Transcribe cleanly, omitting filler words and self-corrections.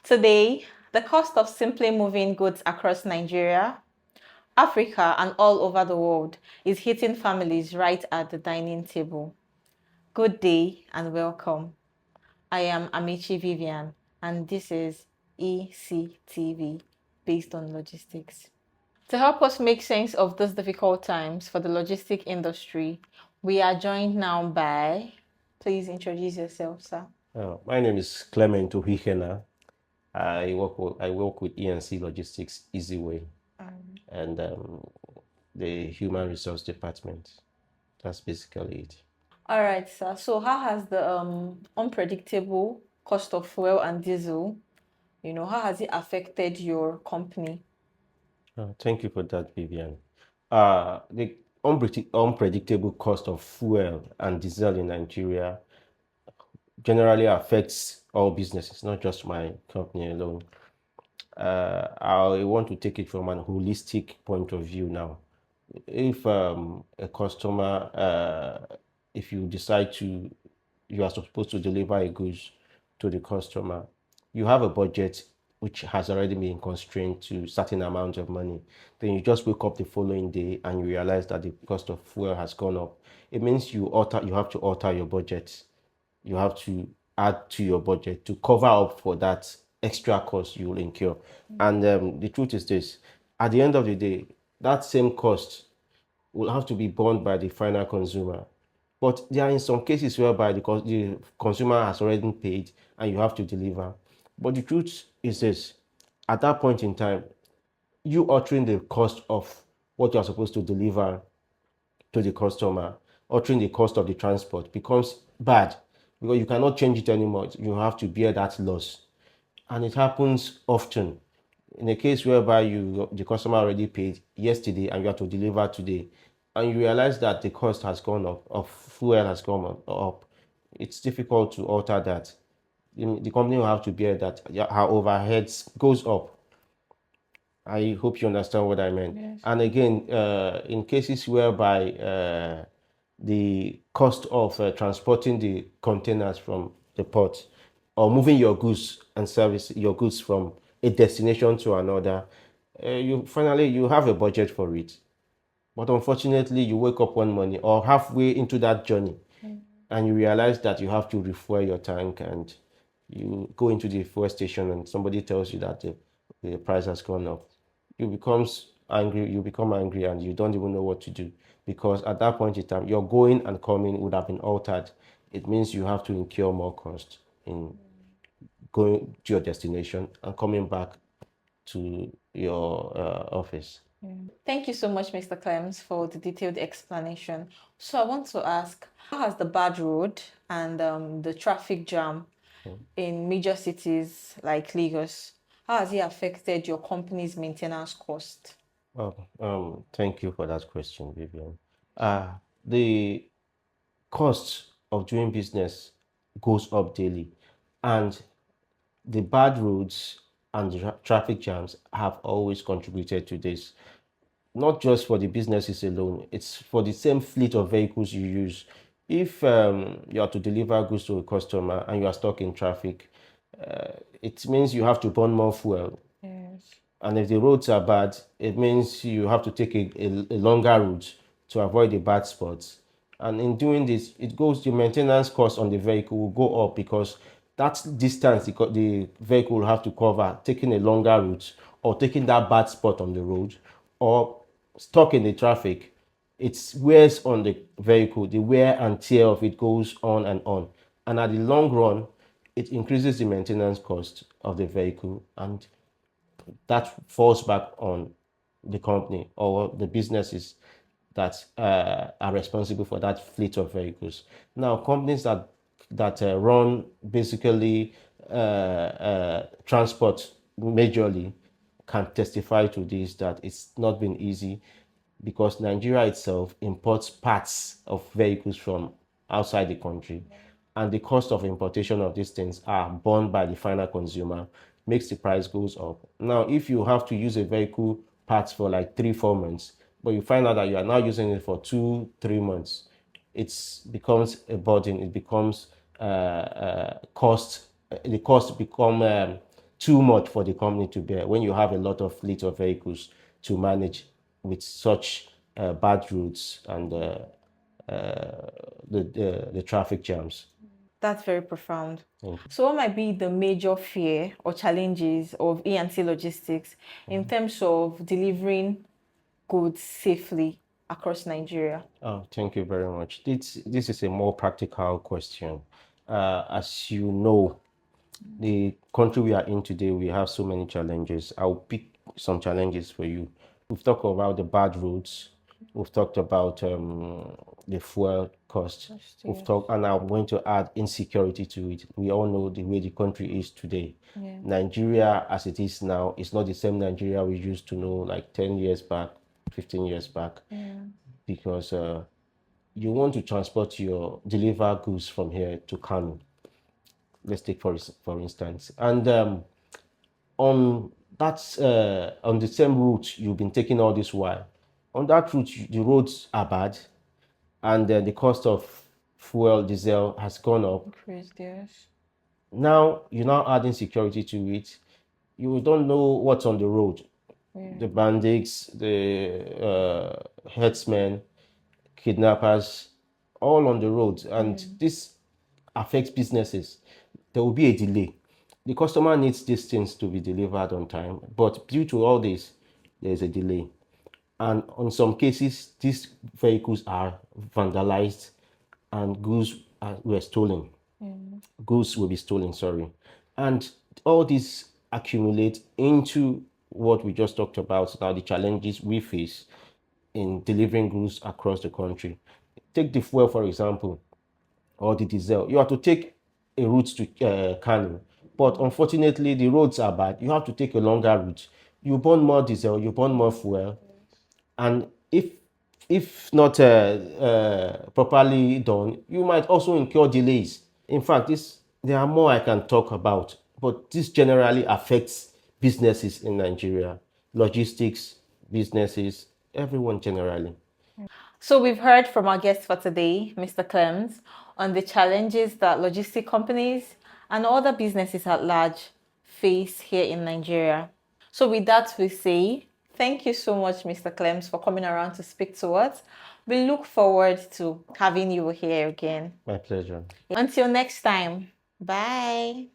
Today, the cost of simply moving goods across Nigeria, Africa, and all over the world is hitting families right at the dining table. Good day and welcome. I am Amici Vivian, and this is ECTV, based on logistics. To help us make sense of these difficult times for the logistic industry, we are joined now by, please introduce yourself, sir. My name is CLEMENT. I work with ENC Logistics Easy Way and the Human Resource Department. That's basically it. All right, sir. So how has the unpredictable cost of fuel and diesel, how has it affected your company? Thank you for that, Vivian. The unpredictable cost of fuel and diesel in Nigeria generally affects all businesses, not just my company alone. I want to take it from an holistic point of view now. If a customer, if you decide to, you are supposed to deliver a goods to the customer, you have a budget which has already been constrained to certain amount of money. Then you just wake up the following day and you realize that the cost of fuel has gone up. It means you have to alter your budget. You have to add to your budget to cover up for that extra cost you will incur. And the truth is this, at the end of the day, that same cost will have to be borne by the final consumer. But there are in some cases whereby the consumer has already paid and you have to deliver. But the truth is this, at that point in time, you altering the cost of what you are supposed to deliver to the customer, altering the cost of the transport becomes bad because you cannot change it anymore. You have to bear that loss. And it happens often. In a case whereby the customer already paid yesterday and you have to deliver today, and you realize that the cost has gone up, of fuel has gone up, it's difficult to alter that. The company will have to bear that. Her overheads goes up. I hope you understand what I meant. Yes. And again, in cases whereby the cost of transporting the containers from the port or moving your goods and service your goods from a destination to another, you have a budget for it. But unfortunately, you wake up one morning or halfway into that journey and you realize that you have to refuel your tank, and you go into the fuel station and somebody tells you that the price has gone up. You become angry and you don't even know what to do, because at that point in time, your going and coming would have been altered. It means you have to incur more cost in going to your destination and coming back to your office. Thank you so much, Mr. Clems, for the detailed explanation. So I want to ask, how has the bad road and the traffic jam in major cities like Lagos, how has it affected your company's maintenance cost? Thank you for that question, Vivian. The cost of doing business goes up daily, and the bad roads and the traffic jams have always contributed to this. Not just for the businesses alone, it's for the same fleet of vehicles you use. If you are to deliver goods to a customer and you are stuck in traffic, it means you have to burn more fuel. Yes. And if the roads are bad, it means you have to take a longer route to avoid the bad spots. And in doing this, the maintenance cost on the vehicle will go up, because that distance the vehicle will have to cover, taking a longer route or taking that bad spot on the road or stuck in the traffic. It wears on the vehicle. The wear and tear of it goes on and on. And at the long run, it increases the maintenance cost of the vehicle, and that falls back on the company or the businesses that are responsible for that fleet of vehicles. Now, companies that run basically transport majorly can testify to this, that it's not been easy, because Nigeria itself imports parts of vehicles from outside the country, and the cost of importation of these things are borne by the final consumer, makes the price goes up. Now, if you have to use a vehicle parts for like 3-4 months, but you find out that you are now using it for 2-3 months, it becomes a burden. It becomes cost. The cost become too much for the company to bear when you have a lot of fleet of vehicles to manage with such bad routes and the traffic jams. That's very profound. Thank you. So what might be the major fear or challenges of E&C logistics in terms of delivering goods safely across Nigeria? Oh, thank you very much. This is a more practical question. As you know, the country we are in today, we have so many challenges. I'll pick some challenges for you. We've talked about the bad roads. We've talked about the fuel cost. We've talked, and I'm going to add insecurity to it. We all know the way the country is today. Yeah. Nigeria, as it is now, is not the same Nigeria we used to know like 10 years back, 15 years back, because you want to transport your deliver goods from here to Kano. Let's take for instance, and on on the same route you've been taking all this while, on that route the roads are bad, and the cost of fuel diesel has gone up. Increased, yes. Now you're now adding security to it. You don't know what's on the road. The bandits, the herdsmen, kidnappers, all on the road, and this affects businesses. There will be a delay. The customer needs these things to be delivered on time, but due to all this, there's a delay. And in some cases, these vehicles are vandalized and were stolen. Goods will be stolen, sorry. And all this accumulate into what we just talked about now, the challenges we face in delivering goods across the country. Take the fuel, for example, or the diesel. You have to take a route to Kano, but unfortunately, the roads are bad. You have to take a longer route. You burn more diesel, you burn more fuel, and if not properly done, you might also incur delays. In fact, there are more I can talk about, but this generally affects businesses in Nigeria, logistics, businesses, everyone generally. So we've heard from our guest for today, Mr. Clems, on the challenges that logistic companies and other businesses at large face here in Nigeria. So with that, we say thank you so much, Mr. Clems, for coming around to speak to us. We look forward to having you here again. My pleasure. Until next time, bye.